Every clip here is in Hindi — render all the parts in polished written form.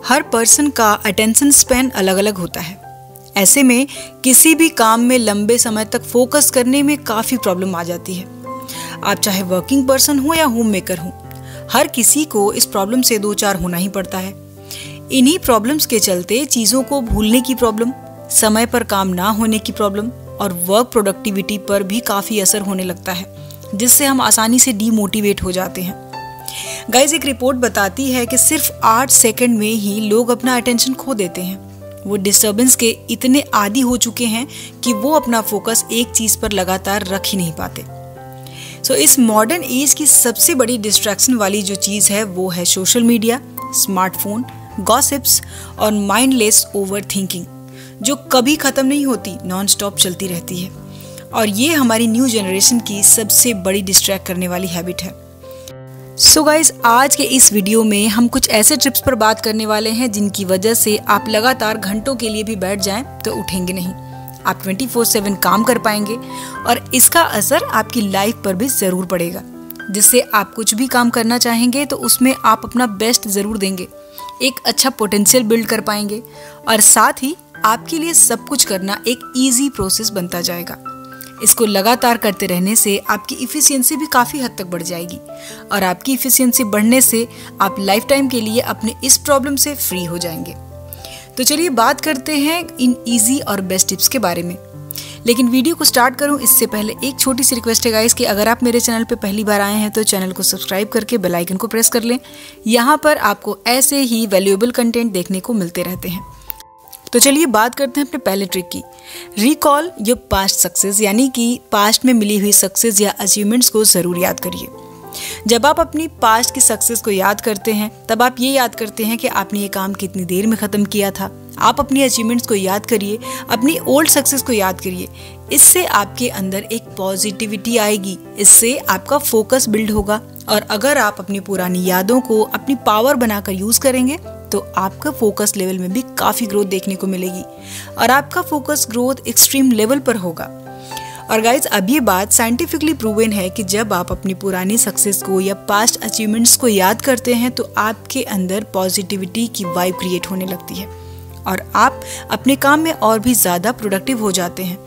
हर पर्सन का अटेंशन स्पैन अलग अलग होता है। ऐसे में किसी भी काम में लंबे समय तक फोकस करने में काफ़ी प्रॉब्लम आ जाती है। आप चाहे वर्किंग पर्सन हो या होम मेकर हो, हर किसी को इस प्रॉब्लम से दो चार होना ही पड़ता है। इन्हीं प्रॉब्लम्स के चलते चीज़ों को भूलने की प्रॉब्लम, समय पर काम ना होने की प्रॉब्लम और वर्क प्रोडक्टिविटी पर भी काफ़ी असर होने लगता है, जिससे हम आसानी से डीमोटिवेट हो जाते हैं। गाइस, एक रिपोर्ट बताती है कि सिर्फ 8 सेकंड में ही लोग अपना अटेंशन खो देते हैं। वो डिस्टर्बेंस के इतने आदी हो चुके हैं कि वो अपना फोकस एक चीज़ पर लगातार रख ही नहीं पाते। सो इस मॉडर्न एज की सबसे बड़ी डिस्ट्रैक्शन वाली जो चीज़ है वो है सोशल मीडिया, स्मार्टफोन, गॉसिप्स और माइंडलेस ओवर थिंकिंग, जो कभी ख़त्म नहीं होती, नॉन स्टॉप चलती रहती है। और ये हमारी न्यू जनरेशन की सबसे बड़ी डिस्ट्रैक्ट करने वाली हैबिट है। सो गाइज, आज के इस वीडियो में हम कुछ ऐसे ट्रिप्स पर बात करने वाले हैं जिनकी वजह से आप लगातार घंटों के लिए भी बैठ जाएं तो उठेंगे नहीं। आप 24/7 काम कर पाएंगे और इसका असर आपकी लाइफ पर भी ज़रूर पड़ेगा, जिससे आप कुछ भी काम करना चाहेंगे तो उसमें आप अपना बेस्ट ज़रूर देंगे, एक अच्छा पोटेंशियल बिल्ड कर पाएंगे और साथ ही आपके लिए सब कुछ करना एक ईजी प्रोसेस बनता जाएगा। इसको लगातार करते रहने से आपकी इफ़िशियंसी भी काफ़ी हद तक बढ़ जाएगी और आपकी इफ़िशियंसी बढ़ने से आप लाइफ टाइम के लिए अपने इस प्रॉब्लम से फ्री हो जाएंगे। तो चलिए बात करते हैं इन इजी और बेस्ट टिप्स के बारे में। लेकिन वीडियो को स्टार्ट करूं इससे पहले एक छोटी सी रिक्वेस्ट है गाइस कि अगर आप मेरे चैनल पे पहली बार आए हैं तो चैनल को सब्सक्राइब करके बेल आइकन को प्रेस कर लें। यहाँ पर आपको ऐसे ही वैल्यूएबल कंटेंट देखने को मिलते रहते हैं। तो चलिए बात करते हैं अपने पहले ट्रिक की। रिकॉल योर पास्ट सक्सेस, यानी कि पास्ट में मिली हुई सक्सेस या अचीवमेंट्स को ज़रूर याद करिए। जब आप अपनी पास्ट की सक्सेस को याद करते हैं तब आप ये याद करते हैं कि आपने ये काम कितनी देर में ख़त्म किया था। आप अपनी अचीवमेंट्स को याद करिए, अपनी ओल्ड सक्सेस को याद करिए। इससे आपके अंदर एक पॉजिटिविटी आएगी, इससे आपका फोकस बिल्ड होगा और अगर आप अपनी पुरानी यादों को अपनी पावर बनाकर यूज़ करेंगे तो आपका फोकस लेवल में भी काफ़ी ग्रोथ देखने को मिलेगी और आपका फोकस ग्रोथ एक्सट्रीम लेवल पर होगा। और गाइज, अब ये बात साइंटिफिकली प्रूवन है कि जब आप अपनी पुरानी सक्सेस को या पास्ट अचीवमेंट्स को याद करते हैं तो आपके अंदर पॉजिटिविटी की वाइब क्रिएट होने लगती है और आप अपने काम में और भी ज़्यादा प्रोडक्टिव हो जाते हैं,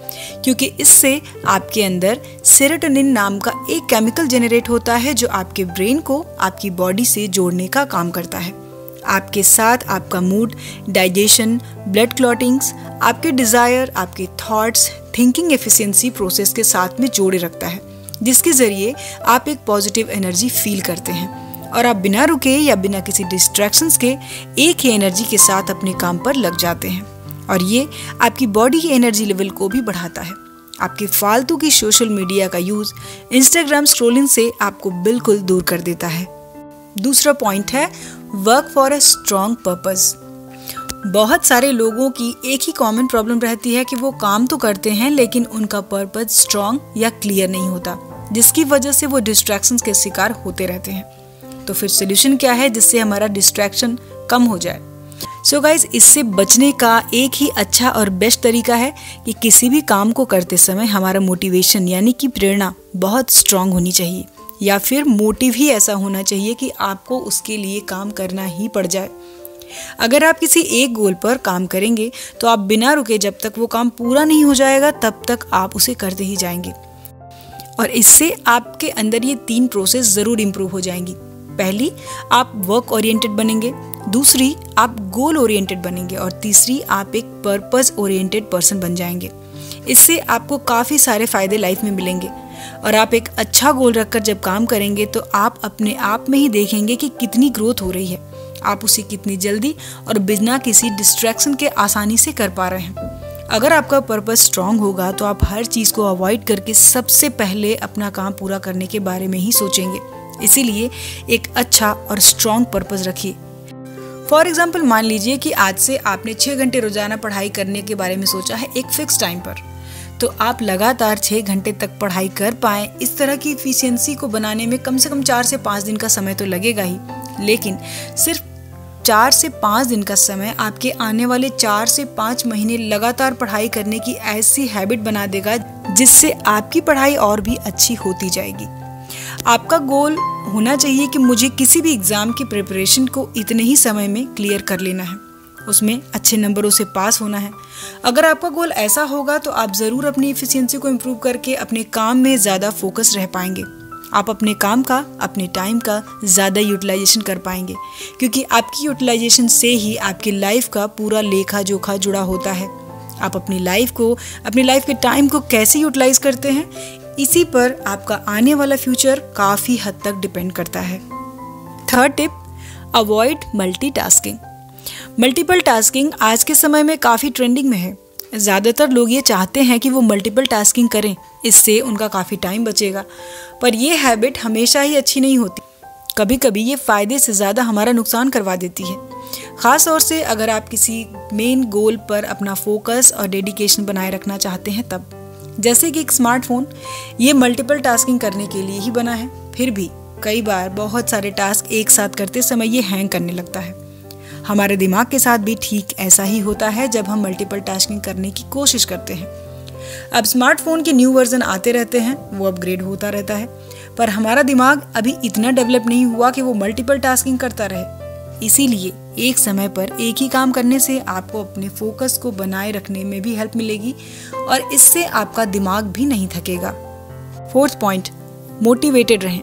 क्योंकि इससे आपके अंदर सेरोटोनिन नाम का एक केमिकल जनरेट होता है जो आपके ब्रेन को आपकी बॉडी से जोड़ने का काम करता है। आपके साथ आपका मूड, डाइजेशन, ब्लड क्लॉटिंग्स, आपके डिज़ायर, आपके थॉट्स, थिंकिंग एफिशिएंसी प्रोसेस के साथ में जोड़े रखता है, जिसके ज़रिए आप एक पॉजिटिव एनर्जी फील करते हैं और आप बिना रुके या बिना किसी डिस्ट्रैक्शंस के एक ही एनर्जी के साथ अपने काम पर लग जाते हैं और ये आपकी बॉडी की एनर्जी लेवल को भी बढ़ाता है। आपकी फालतू की सोशल मीडिया का यूज़, इंस्टाग्राम स्क्रॉलिंग से आपको बिल्कुल दूर कर देता है। दूसरा पॉइंट है work for a strong purpose. बहुत सारे लोगों की एक ही कॉमन प्रॉब्लम रहती है कि वो काम तो करते हैं लेकिन उनका पर्पस स्ट्रॉन्ग या क्लियर नहीं होता, जिसकी वजह से वो डिस्ट्रैक्शंस के शिकार होते रहते हैं। तो फिर सोल्यूशन क्या है जिससे हमारा डिस्ट्रैक्शन कम हो जाए? सो गाइज, इससे बचने का एक ही अच्छा और बेस्ट तरीका है कि किसी भी काम को करते समय हमारा मोटिवेशन यानी कि प्रेरणा बहुत स्ट्रॉन्ग होनी चाहिए, या फिर मोटिव ही ऐसा होना चाहिए कि आपको उसके लिए काम करना ही पड़ जाए। अगर आप किसी एक गोल पर काम करेंगे तो आप बिना रुके जब तक वो काम पूरा नहीं हो जाएगा तब तक आप उसे करते ही जाएंगे और इससे आपके अंदर ये 3 प्रोसेस ज़रूर इम्प्रूव हो जाएंगी। पहली, आप वर्क ओरिएंटेड बनेंगे, दूसरी आप गोल ओरिएंटेड बनेंगे और तीसरी आप एक पर्पस ओरिएंटेड पर्सन बन जाएंगे। इससे आपको काफ़ी सारे फ़ायदे लाइफ में मिलेंगे और आप एक अच्छा गोल रखकर जब काम करेंगे तो आप अपने आप में ही देखेंगे कि कितनी ग्रोथ हो रही है, आप उसे कितनी जल्दी और बिना किसी डिस्ट्रैक्शन के आसानी से कर पा रहे हैं। अगर आपका पर्पस स्ट्रांग होगा तो आप हर चीज़ को अवॉइड करके सबसे पहले अपना काम पूरा करने के बारे में ही सोचेंगे। इसीलिए एक अच्छा और स्ट्रांग पर्पस रखिए। फॉर एग्जाम्पल, मान लीजिए कि आज से आपने 6 घंटे रोजाना पढ़ाई करने के बारे में सोचा है एक फिक्स टाइम पर, तो आप लगातार 6 घंटे तक पढ़ाई कर पाएं। इस तरह की इफिशियंसी को बनाने में कम से कम 4 से 5 दिन का समय तो लगेगा ही, लेकिन सिर्फ 4 से 5 दिन का समय आपके आने वाले 4 से 5 महीने लगातार पढ़ाई करने की ऐसी हैबिट बना देगा जिससे आपकी पढ़ाई और भी अच्छी होती जाएगी। आपका गोल होना चाहिए कि मुझे किसी भी एग्ज़ाम की प्रिपरेशन को इतने ही समय में क्लियर कर लेना है, उसमें अच्छे नंबरों से पास होना है। अगर आपका गोल ऐसा होगा तो आप ज़रूर अपनी एफिशिएंसी को इम्प्रूव करके अपने काम में ज़्यादा फोकस रह पाएंगे। आप अपने काम का, अपने टाइम का ज़्यादा यूटिलाइजेशन कर पाएंगे, क्योंकि आपकी यूटिलाइजेशन से ही आपकी लाइफ का पूरा लेखा जोखा जुड़ा होता है। आप अपनी लाइफ के टाइम को कैसे यूटिलाइज करते हैं, इसी पर आपका आने वाला फ्यूचर काफ़ी हद तक डिपेंड करता है। Third tip, avoid multitasking. Multiple tasking आज के समय में काफ़ी ट्रेंडिंग में है। ज़्यादातर लोग ये चाहते हैं कि वो मल्टीपल टास्किंग करें, इससे उनका काफ़ी टाइम बचेगा, पर यह हैबिट हमेशा ही अच्छी नहीं होती। कभी कभी ये फ़ायदे से ज़्यादा हमारा नुकसान करवा देती है, ख़ास तौर से अगर आप किसी मेन गोल पर अपना फोकस और डेडिकेशन बनाए रखना चाहते हैं तब। जैसे कि एक स्मार्टफोन, ये मल्टीपल टास्किंग करने के लिए ही बना है, फिर भी कई बार बहुत सारे टास्क एक साथ करते समय ये हैंग करने लगता है। हमारे दिमाग के साथ भी ठीक ऐसा ही होता है जब हम मल्टीपल टास्किंग करने की कोशिश करते हैं। अब स्मार्टफोन के न्यू वर्जन आते रहते हैं, वो अपग्रेड होता रहता है, पर हमारा दिमाग अभी इतना डेवलप नहीं हुआ कि वो मल्टीपल टास्किंग करता रहे। इसीलिए एक समय पर एक ही काम करने से आपको अपने फोकस को बनाए रखने में भी हेल्प मिलेगी और इससे आपका दिमाग भी नहीं थकेगा। फोर्थ पॉइंट, मोटिवेटेड रहें।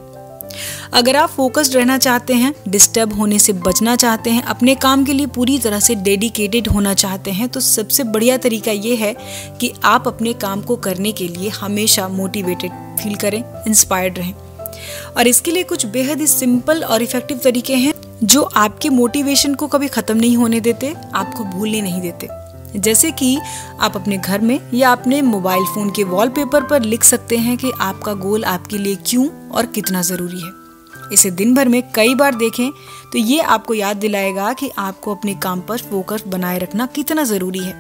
अगर आप फोकस्ड रहना चाहते हैं, डिस्टर्ब होने से बचना चाहते हैं, अपने काम के लिए पूरी तरह से डेडिकेटेड होना चाहते हैं, तो सबसे बढ़िया तरीका ये है कि आप अपने काम को करने के लिए हमेशा मोटिवेटेड फील करें, इंस्पायर्ड रहें। और इसके लिए कुछ बेहद ही सिंपल और इफेक्टिव तरीके हैं जो आपके मोटिवेशन को कभी ख़त्म नहीं होने देते, आपको भूलने नहीं देते। जैसे कि आप अपने घर में या अपने मोबाइल फ़ोन के वॉलपेपर पर लिख सकते हैं कि आपका गोल आपके लिए क्यों और कितना ज़रूरी है। इसे दिन भर में कई बार देखें तो ये आपको याद दिलाएगा कि आपको अपने काम पर फोकस बनाए रखना कितना ज़रूरी है,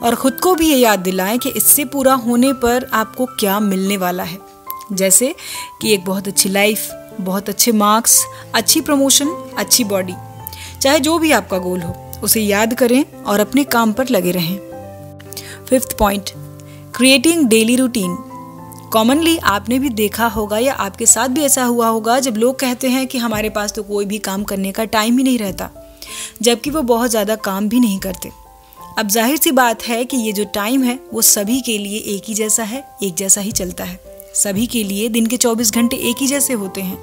और ख़ुद को भी ये याद दिलाएं कि इससे पूरा होने पर आपको क्या मिलने वाला है। जैसे कि एक बहुत अच्छी लाइफ, बहुत अच्छे मार्क्स, अच्छी प्रमोशन, अच्छी बॉडी। चाहे जो भी आपका गोल हो, उसे याद करें और अपने काम पर लगे रहें। Fifth point, creating daily routine. Commonly आपने भी देखा होगा या आपके साथ भी ऐसा हुआ होगा जब लोग कहते हैं कि हमारे पास तो कोई भी काम करने का टाइम ही नहीं रहता, जबकि वो बहुत ज़्यादा काम भी नहीं करते। अब जाहिर सी बात है कि ये जो टाइम है वो सभी के लिए एक ही जैसा है, एक जैसा ही चलता है। सभी के लिए दिन के 24 घंटे एक ही जैसे होते हैं,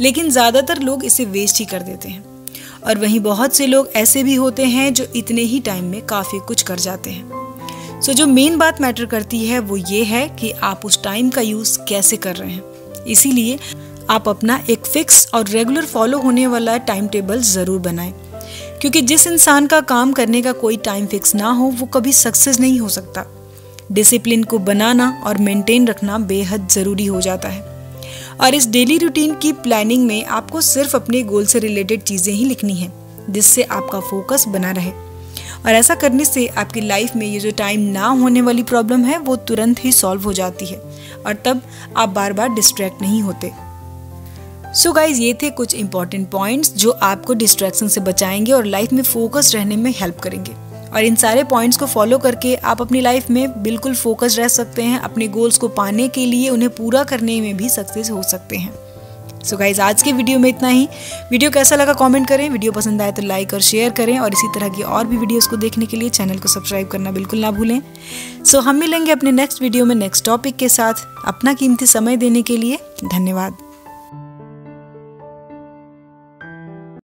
लेकिन ज़्यादातर लोग इसे वेस्ट ही कर देते हैं। और वहीं बहुत से लोग ऐसे भी होते हैं जो इतने ही टाइम में काफ़ी कुछ कर जाते हैं। सो जो मेन बात मैटर करती है वो ये है कि आप उस टाइम का यूज़ कैसे कर रहे हैं। इसीलिए आप अपना एक फिक्स और रेगुलर फॉलो होने वाला टाइम टेबल ज़रूर बनाएं, क्योंकि जिस इंसान का काम करने का कोई टाइम फिक्स ना हो वो कभी सक्सेस नहीं हो सकता। डिसिप्लिन को बनाना और मेंटेन रखना बेहद ज़रूरी हो जाता है। और इस डेली रूटीन की प्लानिंग में आपको सिर्फ अपने गोल से रिलेटेड चीज़ें ही लिखनी हैं, जिससे आपका फोकस बना रहे। और ऐसा करने से आपकी लाइफ में ये जो टाइम ना होने वाली प्रॉब्लम है वो तुरंत ही सॉल्व हो जाती है, और तब आप बार बार डिस्ट्रैक्ट नहीं होते। सो गाइज, ये थे कुछ इंपॉर्टेंट पॉइंट्स जो आपको डिस्ट्रैक्शन से बचाएंगे और लाइफ में फोकस रहने में हेल्प करेंगे। और इन सारे पॉइंट्स को फॉलो करके आप अपनी लाइफ में बिल्कुल फोकस रह सकते हैं। अपने गोल्स को पाने के लिए उन्हें पूरा करने में भी सक्सेस हो सकते हैं। सो गाइज, आज के वीडियो में इतना ही। वीडियो कैसा लगा कमेंट करें, वीडियो पसंद आए तो लाइक और शेयर करें, और इसी तरह की और भी वीडियोस को देखने के लिए चैनल को सब्सक्राइब करना बिल्कुल ना भूलें। सो हम मिलेंगे अपने नेक्स्ट वीडियो में नेक्स्ट टॉपिक के साथ। अपना कीमती समय देने के लिए धन्यवाद।